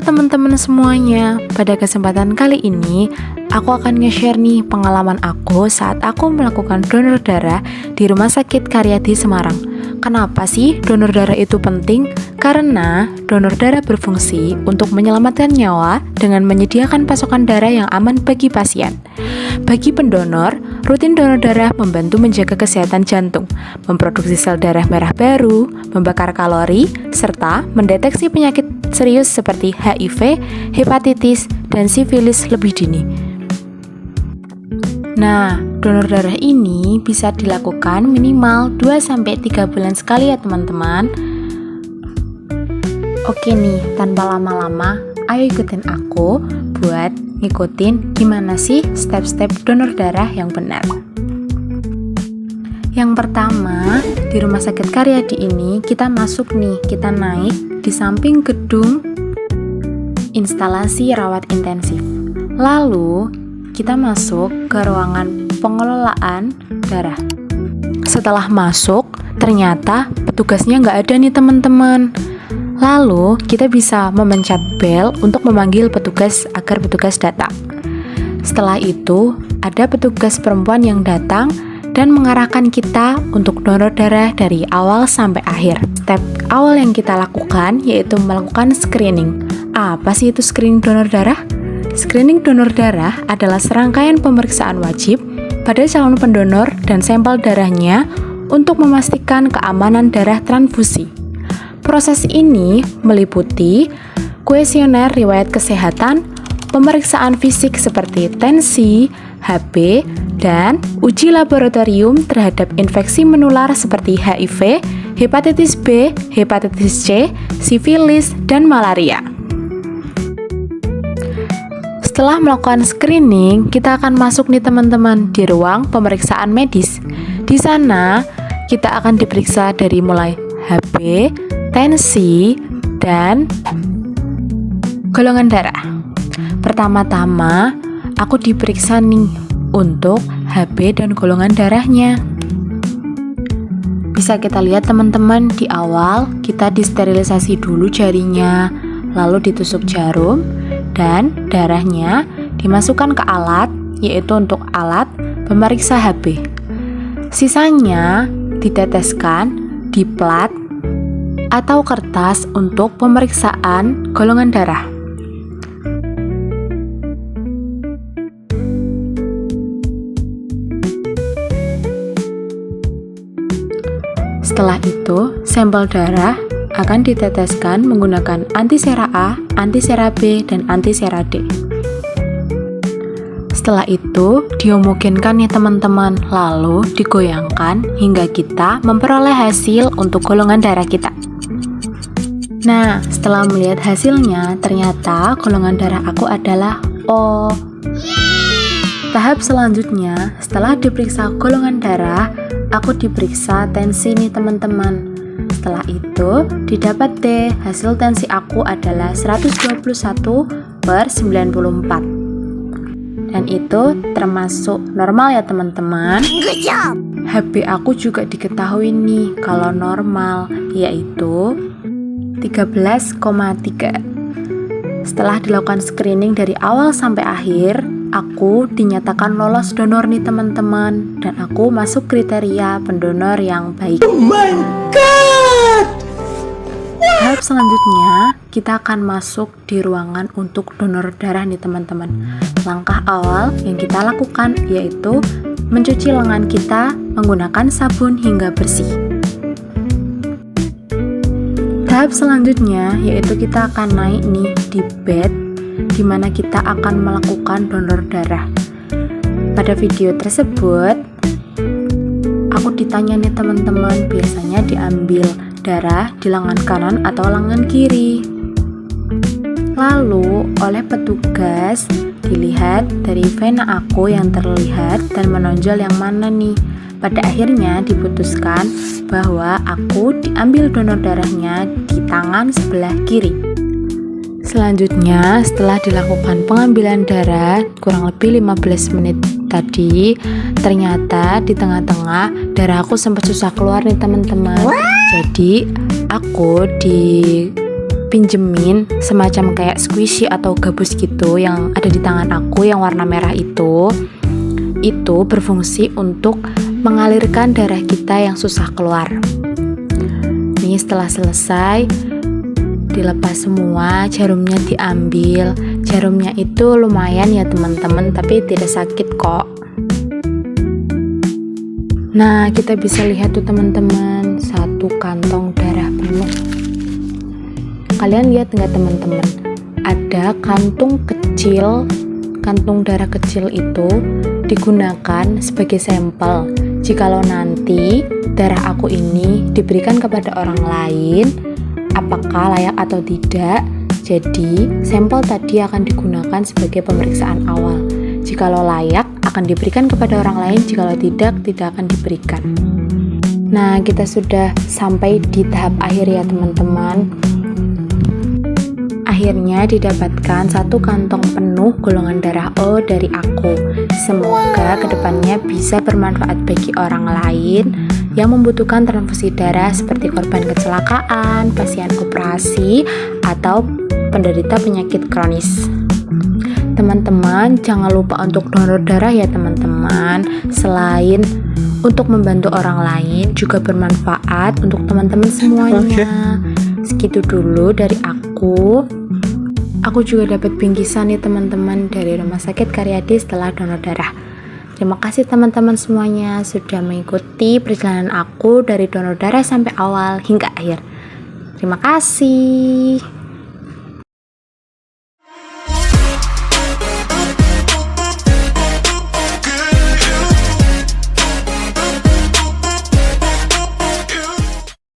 teman-teman semuanya, pada kesempatan kali ini aku akan nge-share nih pengalaman aku saat aku melakukan donor darah di Rumah Sakit Karyadi Semarang. Kenapa sih donor darah itu penting? Karena donor darah berfungsi untuk menyelamatkan nyawa dengan menyediakan pasokan darah yang aman bagi pasien. Bagi pendonor, rutin donor darah membantu menjaga kesehatan jantung, memproduksi sel darah merah baru, membakar kalori, serta mendeteksi penyakit serius seperti HIV, hepatitis, dan sifilis lebih dini. Nah, donor darah ini bisa dilakukan minimal 2-3 bulan sekali ya teman-teman. Oke nih, tanpa lama-lama, ayo ikutin aku buat ngikutin gimana sih step-step donor darah yang benar. Yang pertama, di Rumah Sakit Karyadi ini kita masuk nih, kita naik di samping gedung instalasi rawat intensif. Lalu, kita masuk ke ruangan pengelolaan darah. Setelah masuk, ternyata petugasnya nggak ada nih teman-teman. Lalu, kita bisa memencet bel untuk memanggil petugas agar petugas datang. Setelah itu, ada petugas perempuan yang datang dan mengarahkan kita untuk donor darah dari awal sampai akhir. Step awal yang kita lakukan yaitu melakukan screening. Apa sih itu screening donor darah? Screening donor darah adalah serangkaian pemeriksaan wajib pada calon pendonor dan sampel darahnya untuk memastikan keamanan darah transfusi. Proses ini meliputi kuesioner riwayat kesehatan, pemeriksaan fisik seperti tensi, HB, dan uji laboratorium terhadap infeksi menular seperti HIV, hepatitis B, hepatitis C, sifilis, dan malaria. Setelah melakukan screening, kita akan masuk nih teman-teman di ruang pemeriksaan medis. Di sana, kita akan diperiksa dari mulai HB, tensi, dan golongan darah. Pertama-tama, aku diperiksa nih untuk HB dan golongan darahnya. Bisa kita lihat teman-teman, di awal kita disterilisasi dulu jarinya, lalu ditusuk jarum, dan darahnya dimasukkan ke alat, yaitu untuk alat pemeriksa HB. Sisanya diteteskan di plat atau kertas untuk pemeriksaan golongan darah. Setelah itu, sampel darah akan diteteskan menggunakan antisera A, antisera B, dan antisera D. Setelah itu, dihomogенkan nih teman-teman, lalu digoyangkan hingga kita memperoleh hasil untuk golongan darah kita. Nah, setelah melihat hasilnya, ternyata golongan darah aku adalah O. Tahap selanjutnya, setelah diperiksa golongan darah, aku diperiksa tensi nih teman-teman. Setelah itu, didapat deh hasil tensi aku adalah 121/94. Dan itu termasuk normal ya teman-teman. HB aku juga diketahui nih kalau normal, yaitu 13,3. Setelah dilakukan screening dari awal sampai akhir, aku dinyatakan lolos donor nih teman-teman, dan aku masuk kriteria pendonor yang baik. Oh my god! Tahap selanjutnya, kita akan masuk di ruangan untuk donor darah nih teman-teman. Langkah awal yang kita lakukan yaitu mencuci lengan kita menggunakan sabun hingga bersih. Tahap selanjutnya yaitu kita akan naik nih di bed di mana kita akan melakukan donor darah. Pada video tersebut, aku ditanya nih teman-teman, biasanya diambil darah di lengan kanan atau lengan kiri. Lalu oleh petugas dilihat dari vena aku yang terlihat dan menonjol yang mana nih. Pada akhirnya diputuskan bahwa aku diambil donor darahnya di tangan sebelah kiri. Selanjutnya, setelah dilakukan pengambilan darah kurang lebih 15 menit tadi, ternyata di tengah-tengah darah aku sempat susah keluar nih teman-teman. Jadi aku di pinjemin semacam kayak squishy atau gabus gitu yang ada di tangan aku yang warna merah itu berfungsi untuk mengalirkan darah kita yang susah keluar. Nih setelah selesai dilepas semua, jarumnya diambil. Jarumnya itu lumayan ya teman-teman, tapi tidak sakit kok. Nah, kita bisa lihat tuh teman-teman, satu kantong darah penuh. Kalian lihat nggak teman-teman? Ada kantung darah kecil itu digunakan sebagai sampel. Jikalau nanti darah aku ini diberikan kepada orang lain, apakah layak atau tidak? Jadi, sampel tadi akan digunakan sebagai pemeriksaan awal. Jikalau layak, akan diberikan kepada orang lain, jikalau tidak akan diberikan. Nah, kita sudah sampai di tahap akhir ya teman-teman. Akhirnya didapatkan satu kantong penuh golongan darah O dari aku. Semoga kedepannya bisa bermanfaat bagi orang lain yang membutuhkan transfusi darah seperti korban kecelakaan, pasien operasi, atau penderita penyakit kronis. Teman-teman, jangan lupa untuk donor darah ya teman-teman. Selain untuk membantu orang lain, juga bermanfaat untuk teman-teman semuanya. Segitu dulu dari aku. Aku juga dapat bingkisan nih teman-teman dari Rumah Sakit Karyadi setelah donor darah. Terima kasih teman-teman semuanya sudah mengikuti perjalanan aku dari donor darah sampai awal hingga akhir. Terima kasih.